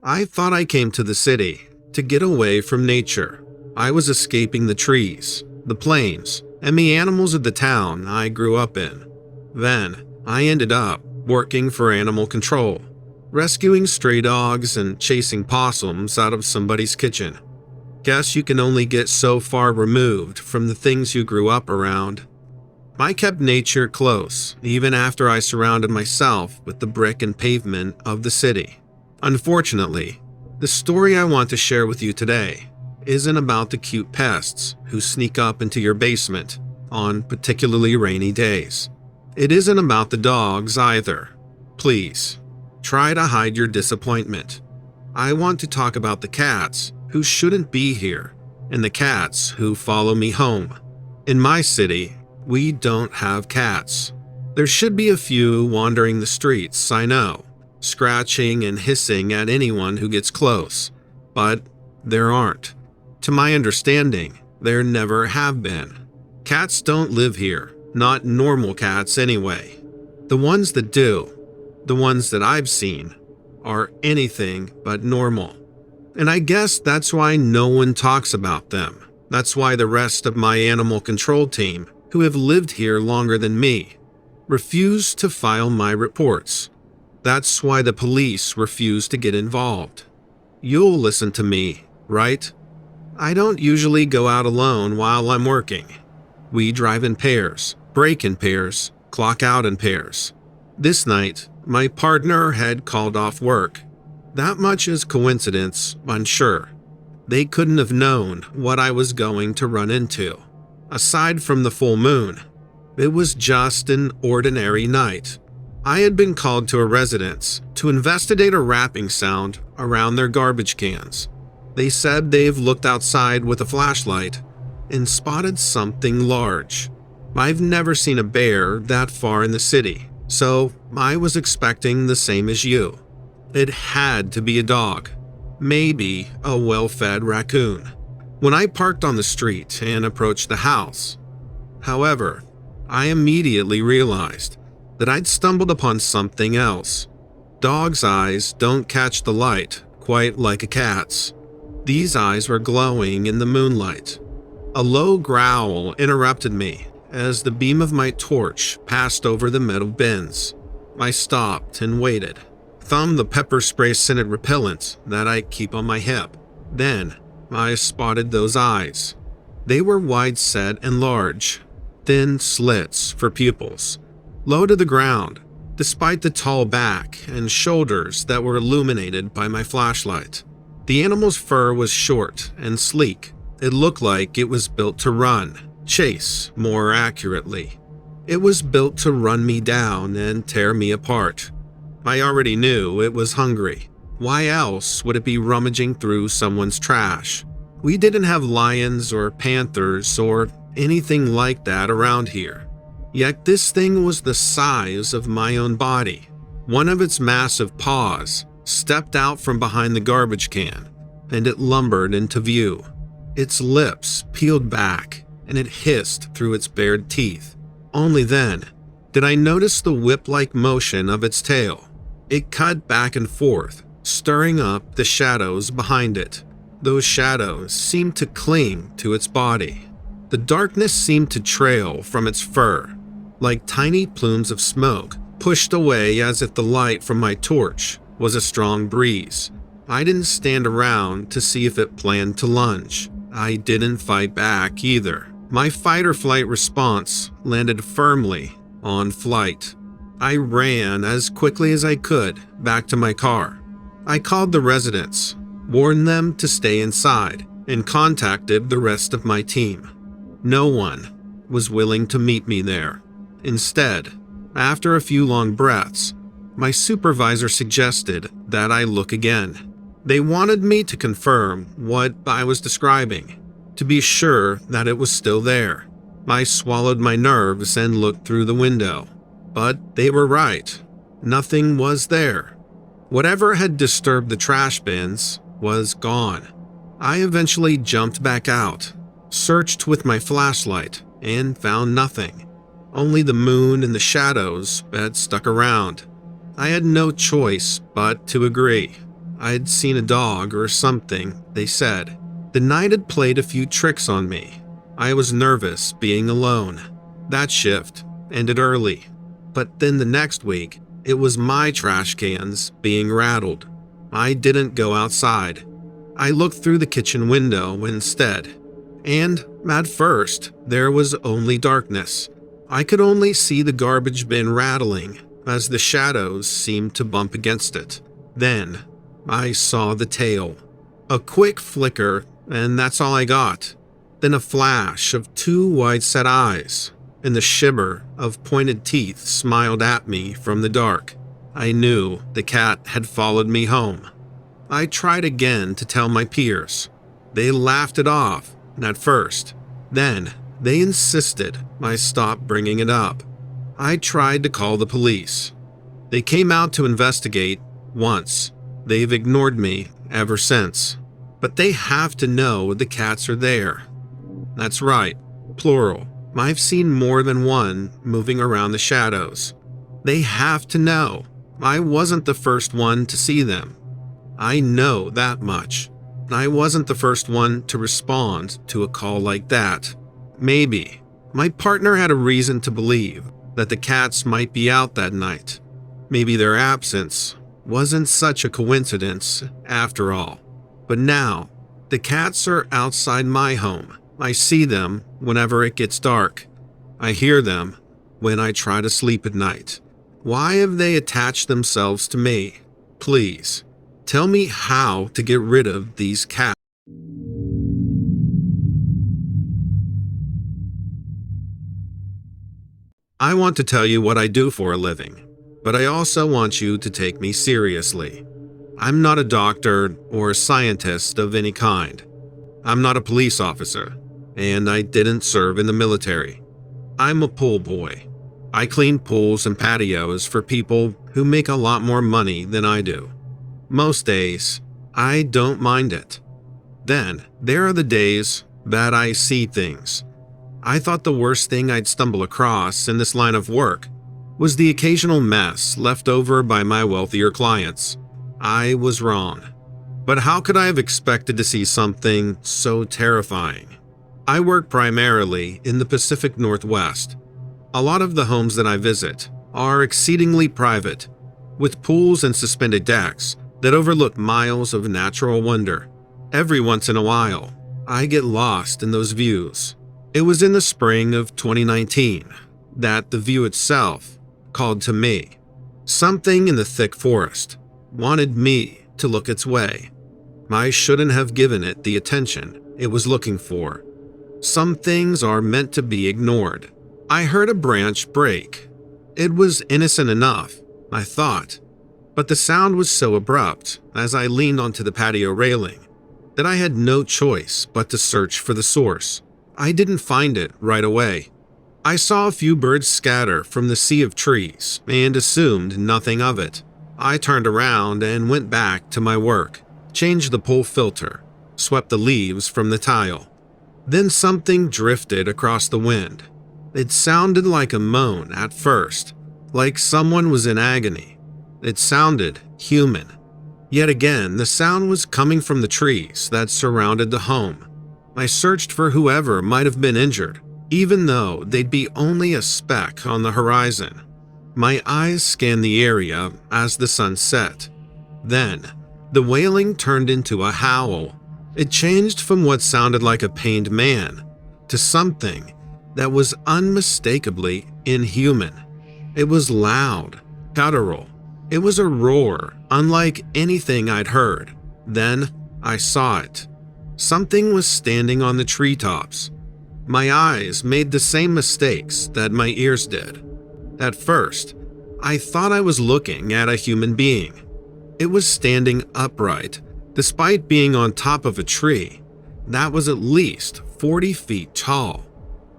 I thought I came to the city to get away from nature. I was escaping the trees, the plains, and the animals of the town I grew up in. Then, I ended up working for animal control, rescuing stray dogs and chasing possums out of somebody's kitchen. Guess you can only get so far removed from the things you grew up around. I kept nature close, even after I surrounded myself with the brick and pavement of the city. Unfortunately, the story I want to share with you today isn't about the cute pests who sneak up into your basement on particularly rainy days. It isn't about the dogs either. Please, try to hide your disappointment. I want to talk about the cats who shouldn't be here and the cats who follow me home. In my city, we don't have cats. There should be a few wandering the streets, I know, scratching and hissing at anyone who gets close, but there aren't. To my understanding, there never have been. Cats don't live here, not normal cats anyway. The ones that do, the ones that I've seen, are anything but normal. And I guess that's why no one talks about them. That's why the rest of my animal control team, who have lived here longer than me, refuse to file my reports. That's why the police refuse to get involved. You'll listen to me, right? I don't usually go out alone while I'm working. We drive in pairs, break in pairs, clock out in pairs. This night, my partner had called off work. That much is coincidence, I'm sure. They couldn't have known what I was going to run into. Aside from the full moon, it was just an ordinary night. I had been called to a residence to investigate a rapping sound around their garbage cans. They said they've looked outside with a flashlight and spotted something large. I've never seen a bear that far in the city, so I was expecting the same as you. It had to be a dog, maybe a well-fed raccoon. When I parked on the street and approached the house, however, I immediately realized that I'd stumbled upon something else. Dogs' eyes don't catch the light quite like a cat's. These eyes were glowing in the moonlight. A low growl interrupted me as the beam of my torch passed over the metal bins. I stopped and waited, thumbed the pepper spray scented repellent that I keep on my hip. Then, I spotted those eyes. They were wide set and large, thin slits for pupils, low to the ground, despite the tall back and shoulders that were illuminated by my flashlight. The animal's fur was short and sleek. It looked like it was built to run, chase more accurately. It was built to run me down and tear me apart. I already knew it was hungry. Why else would it be rummaging through someone's trash? We didn't have lions or panthers or anything like that around here. Yet this thing was the size of my own body. One of its massive paws stepped out from behind the garbage can, and it lumbered into view. Its lips peeled back, and it hissed through its bared teeth. Only then did I notice the whip-like motion of its tail. It cut back and forth, stirring up the shadows behind it. Those shadows seemed to cling to its body. The darkness seemed to trail from its fur, like tiny plumes of smoke pushed away as if the light from my torch was a strong breeze. I didn't stand around to see if it planned to lunge. I didn't fight back either. My fight-or-flight response landed firmly on flight. I ran as quickly as I could back to my car. I called the residents, warned them to stay inside, and contacted the rest of my team. No one was willing to meet me there. Instead, after a few long breaths, my supervisor suggested that I look again. They wanted me to confirm what I was describing, to be sure that it was still there. I swallowed my nerves and looked through the window. But they were right. Nothing was there. Whatever had disturbed the trash bins was gone. I eventually jumped back out, searched with my flashlight, and found nothing. Only the moon and the shadows had stuck around. I had no choice but to agree. I'd seen a dog or something, they said. The night had played a few tricks on me. I was nervous being alone. That shift ended early. But then the next week, it was my trash cans being rattled. I didn't go outside. I looked through the kitchen window instead. And at first, there was only darkness. I could only see the garbage bin rattling as the shadows seemed to bump against it. Then, I saw the tail. A quick flicker, and that's all I got. Then a flash of two wide-set eyes, and the shimmer of pointed teeth smiled at me from the dark. I knew the cat had followed me home. I tried again to tell my peers. They laughed it off at first. Then, they insisted I stop bringing it up. I tried to call the police. They came out to investigate once. They've ignored me ever since. But they have to know the cats are there. That's right, plural. I've seen more than one moving around the shadows. They have to know. I wasn't the first one to see them. I know that much. I wasn't the first one to respond to a call like that. Maybe my partner had a reason to believe that the cats might be out that night. Maybe their absence wasn't such a coincidence after all. But now, the cats are outside my home. I see them whenever it gets dark. I hear them when I try to sleep at night. Why have they attached themselves to me? Please, tell me how to get rid of these cats. I want to tell you what I do for a living, but I also want you to take me seriously. I'm not a doctor or a scientist of any kind. I'm not a police officer, and I didn't serve in the military. I'm a pool boy. I clean pools and patios for people who make a lot more money than I do. Most days, I don't mind it. Then, there are the days that I see things. I thought the worst thing I'd stumble across in this line of work was the occasional mess left over by my wealthier clients. I was wrong. But how could I have expected to see something so terrifying? I work primarily in the Pacific Northwest. A lot of the homes that I visit are exceedingly private, with pools and suspended decks that overlook miles of natural wonder. Every once in a while, I get lost in those views. It was in the spring of 2019 that the view itself called to me. Something in the thick forest wanted me to look its way. I shouldn't have given it the attention it was looking for. Some things are meant to be ignored. I heard a branch break. It was innocent enough, I thought, but the sound was so abrupt as I leaned onto the patio railing that I had no choice but to search for the source. I didn't find it right away. I saw a few birds scatter from the sea of trees and assumed nothing of it. I turned around and went back to my work, changed the pool filter, swept the leaves from the tile. Then something drifted across the wind. It sounded like a moan at first, like someone was in agony. It sounded human. Yet again, the sound was coming from the trees that surrounded the home. I searched for whoever might have been injured, even though they'd be only a speck on the horizon. My eyes scanned the area as the sun set. Then, the wailing turned into a howl. It changed from what sounded like a pained man to something that was unmistakably inhuman. It was loud, guttural. It was a roar unlike anything I'd heard. Then, I saw it. Something was standing on the treetops. My eyes made the same mistakes that my ears did. At first, I thought I was looking at a human being. It was standing upright, despite being on top of a tree that was at least 40 feet tall.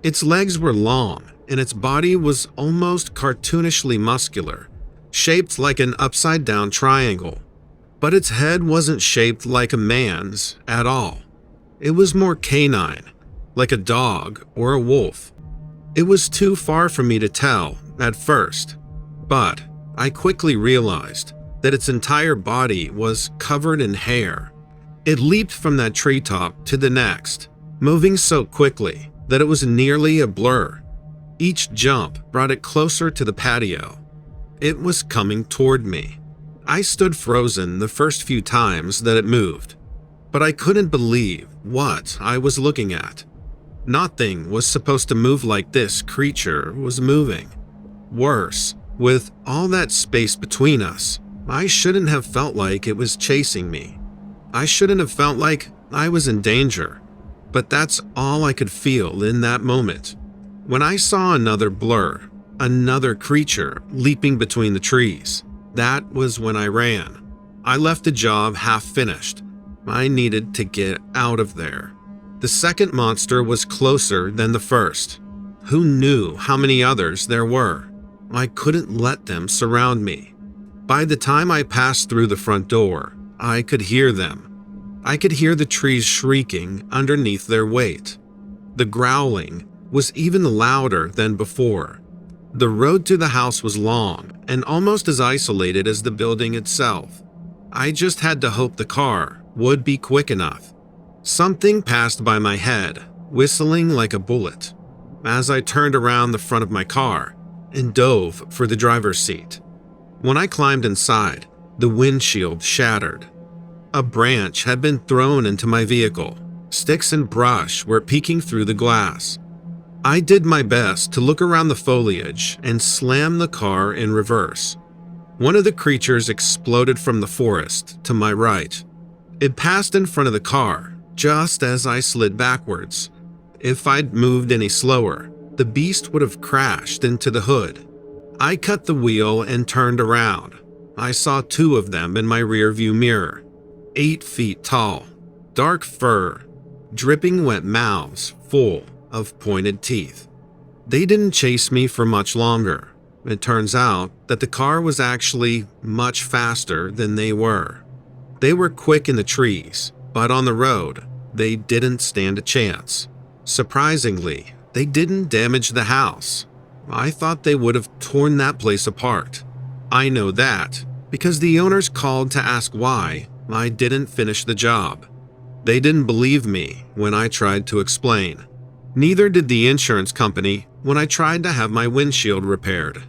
Its legs were long, and its body was almost cartoonishly muscular, shaped like an upside-down triangle. But its head wasn't shaped like a man's at all. It was more canine, like a dog or a wolf. It was too far for me to tell at first, but I quickly realized that its entire body was covered in hair. It leaped from that treetop to the next, moving so quickly that it was nearly a blur. Each jump brought it closer to the patio. It was coming toward me. I stood frozen the first few times that it moved, but I couldn't believe what I was looking at. Nothing was supposed to move like this creature was moving. Worse, with all that space between us, I shouldn't have felt like it was chasing me. I shouldn't have felt like I was in danger, but that's all I could feel in that moment. When I saw another blur, another creature leaping between the trees, that was when I ran. I left the job half finished. I needed to get out of there. The second monster was closer than the first. Who knew how many others there were? I couldn't let them surround me. By the time I passed through the front door, I could hear them. I could hear the trees shrieking underneath their weight. The growling was even louder than before. The road to the house was long and almost as isolated as the building itself. I just had to hope the car would be quick enough. Something passed by my head, whistling like a bullet, as I turned around the front of my car and dove for the driver's seat. When I climbed inside, the windshield shattered. A branch had been thrown into my vehicle. Sticks and brush were peeking through the glass. I did my best to look around the foliage and slam the car in reverse. One of the creatures exploded from the forest to my right. It passed in front of the car just as I slid backwards. If I'd moved any slower, the beast would have crashed into the hood. I cut the wheel and turned around. I saw two of them in my rearview mirror, 8 feet tall, dark fur, dripping wet mouths full of pointed teeth. They didn't chase me for much longer. It turns out that the car was actually much faster than they were. They were quick in the trees, but on the road, they didn't stand a chance. Surprisingly, they didn't damage the house. I thought they would have torn that place apart. I know that because the owners called to ask why I didn't finish the job. They didn't believe me when I tried to explain. Neither did the insurance company when I tried to have my windshield repaired.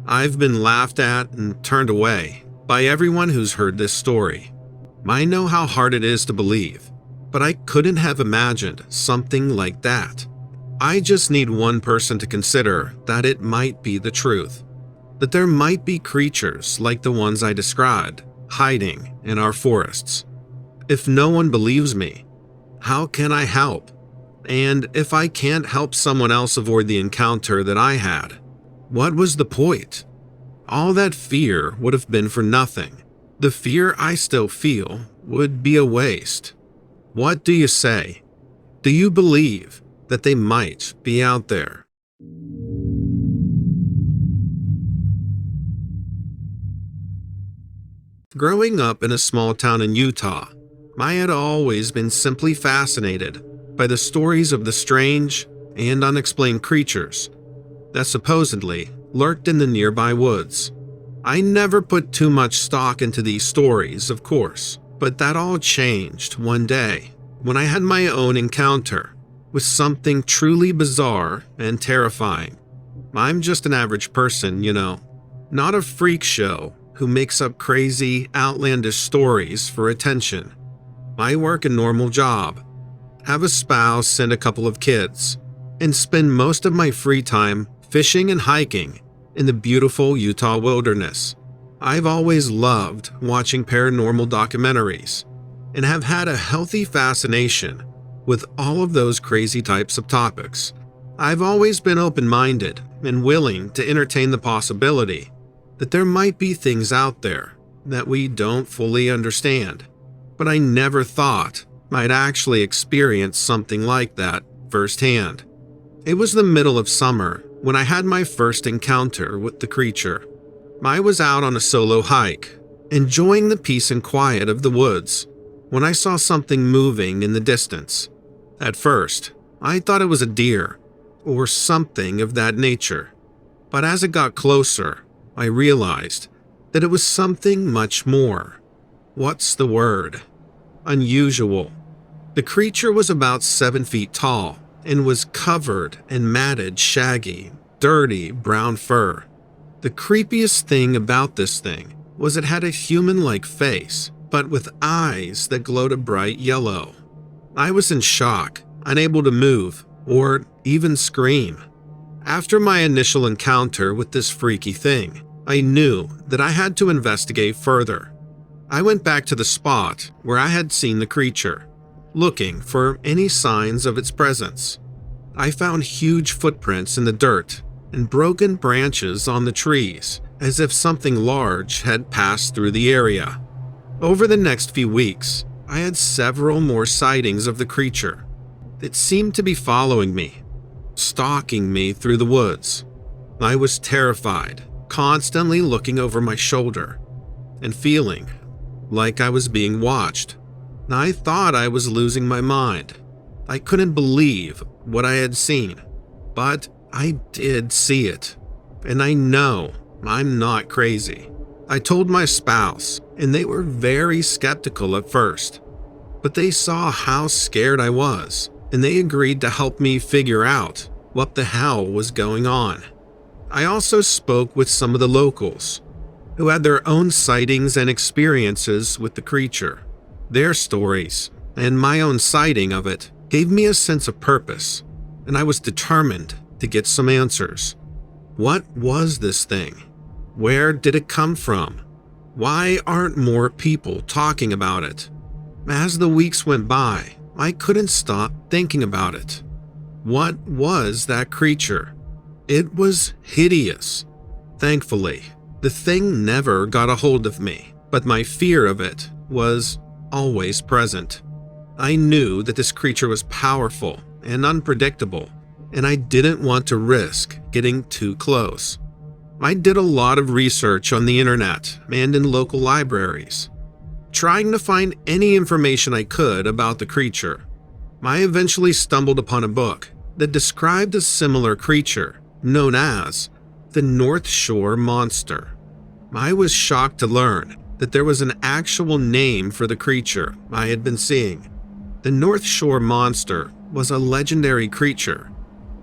I've been laughed at and turned away by everyone who's heard this story. I know how hard it is to believe, but I couldn't have imagined something like that. I just need one person to consider that it might be the truth, that there might be creatures like the ones I described hiding in our forests. If no one believes me, how can I help? And if I can't help someone else avoid the encounter that I had, what was the point? All that fear would have been for nothing. The fear I still feel would be a waste. What do you say? Do you believe that they might be out there? Growing up in a small town in Utah, I had always been simply fascinated by the stories of the strange and unexplained creatures that supposedly lurked in the nearby woods. I never put too much stock into these stories, of course, but that all changed one day when I had my own encounter with something truly bizarre and terrifying. I'm just an average person, not a freak show who makes up crazy, outlandish stories for attention. I work a normal job, have a spouse and a couple of kids, and spend most of my free time fishing and hiking in the beautiful Utah wilderness. I've always loved watching paranormal documentaries and have had a healthy fascination with all of those crazy types of topics. I've always been open-minded and willing to entertain the possibility that there might be things out there that we don't fully understand, but I never thought I'd actually experience something like that firsthand. It was the middle of summer when I had my first encounter with the creature. I was out on a solo hike, enjoying the peace and quiet of the woods, when I saw something moving in the distance. At first, I thought it was a deer or something of that nature, but as it got closer, I realized that it was something much more. What's the word? Unusual. The creature was about 7 feet tall and was covered in matted, shaggy, dirty brown fur. The creepiest thing about this thing was it had a human-like face, but with eyes that glowed a bright yellow. I was in shock, unable to move or even scream. After my initial encounter with this freaky thing, I knew that I had to investigate further. I went back to the spot where I had seen the creature, looking for any signs of its presence. I found huge footprints in the dirt and broken branches on the trees, as if something large had passed through the area. Over the next few weeks, I had several more sightings of the creature. It seemed to be following me, stalking me through the woods. I was terrified, constantly looking over my shoulder and feeling like I was being watched. I thought I was losing my mind. I couldn't believe what I had seen, but I did see it, and I know I'm not crazy. I told my spouse, and they were very skeptical at first, but they saw how scared I was, and they agreed to help me figure out what the hell was going on. I also spoke with some of the locals, who had their own sightings and experiences with the creature. Their stories and my own sighting of it gave me a sense of purpose, and I was determined to get some answers. What was this thing? Where did it come from? Why aren't more people talking about it? As the weeks went by, I couldn't stop thinking about it. What was that creature? It was hideous. Thankfully, the thing never got a hold of me, but my fear of it was always present. I knew that this creature was powerful and unpredictable, and I didn't want to risk getting too close. I did a lot of research on the internet and in local libraries, trying to find any information I could about the creature. I eventually stumbled upon a book that described a similar creature known as the North Shore Monster. I was shocked to learn that there was an actual name for the creature I had been seeing. The North Shore Monster was a legendary creature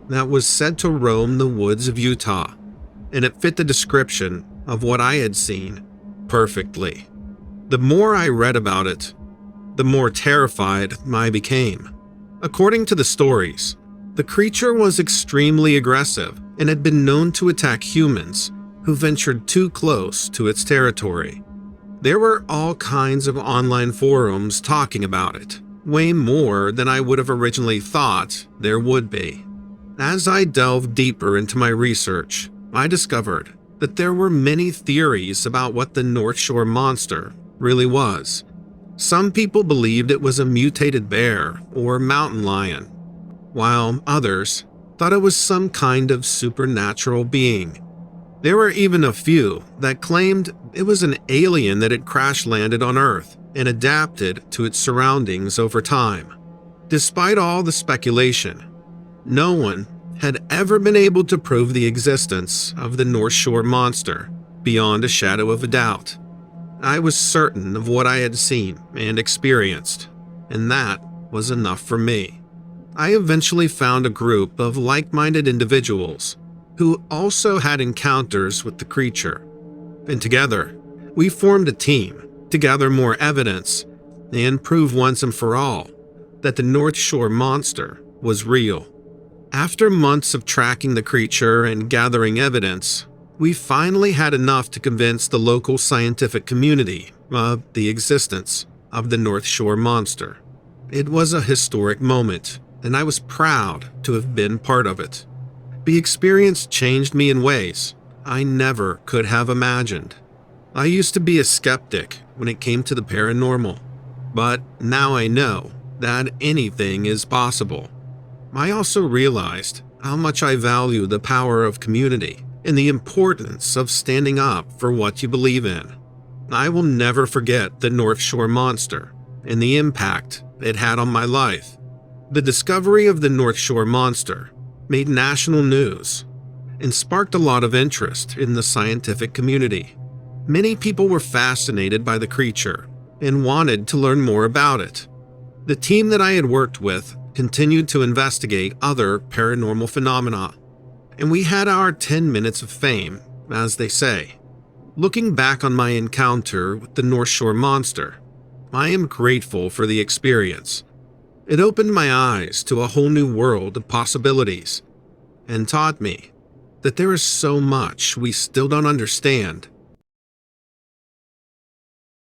that was said to roam the woods of Utah, and it fit the description of what I had seen perfectly. The more I read about it, the more terrified I became. According to the stories, the creature was extremely aggressive and had been known to attack humans who ventured too close to its territory. There were all kinds of online forums talking about it, way more than I would have originally thought there would be. As I delved deeper into my research, I discovered that there were many theories about what the North Shore Monster really was. Some people believed it was a mutated bear or mountain lion, while others thought it was some kind of supernatural being. There were even a few that claimed it was an alien that had crash-landed on Earth and adapted to its surroundings over time. Despite all the speculation, no one had ever been able to prove the existence of the North Shore Monster beyond a shadow of a doubt. I was certain of what I had seen and experienced, and that was enough for me. I eventually found a group of like-minded individuals who also had encounters with the creature, and together we formed a team to gather more evidence and prove once and for all that the North Shore Monster was real. After months of tracking the creature and gathering evidence, we finally had enough to convince the local scientific community of the existence of the North Shore Monster. It was a historic moment, and I was proud to have been part of it. The experience changed me in ways I never could have imagined. I used to be a skeptic when it came to the paranormal, but now I know that anything is possible. I also realized how much I value the power of community and the importance of standing up for what you believe in. I will never forget the North Shore Monster and the impact it had on my life. The discovery of the North Shore Monster made national news and sparked a lot of interest in the scientific community. Many people were fascinated by the creature and wanted to learn more about it. The team that I had worked with continued to investigate other paranormal phenomena, and we had our 10 minutes of fame, as they say. Looking back on my encounter with the North Shore monster, I am grateful for the experience. It opened my eyes to a whole new world of possibilities and taught me that there is so much we still don't understand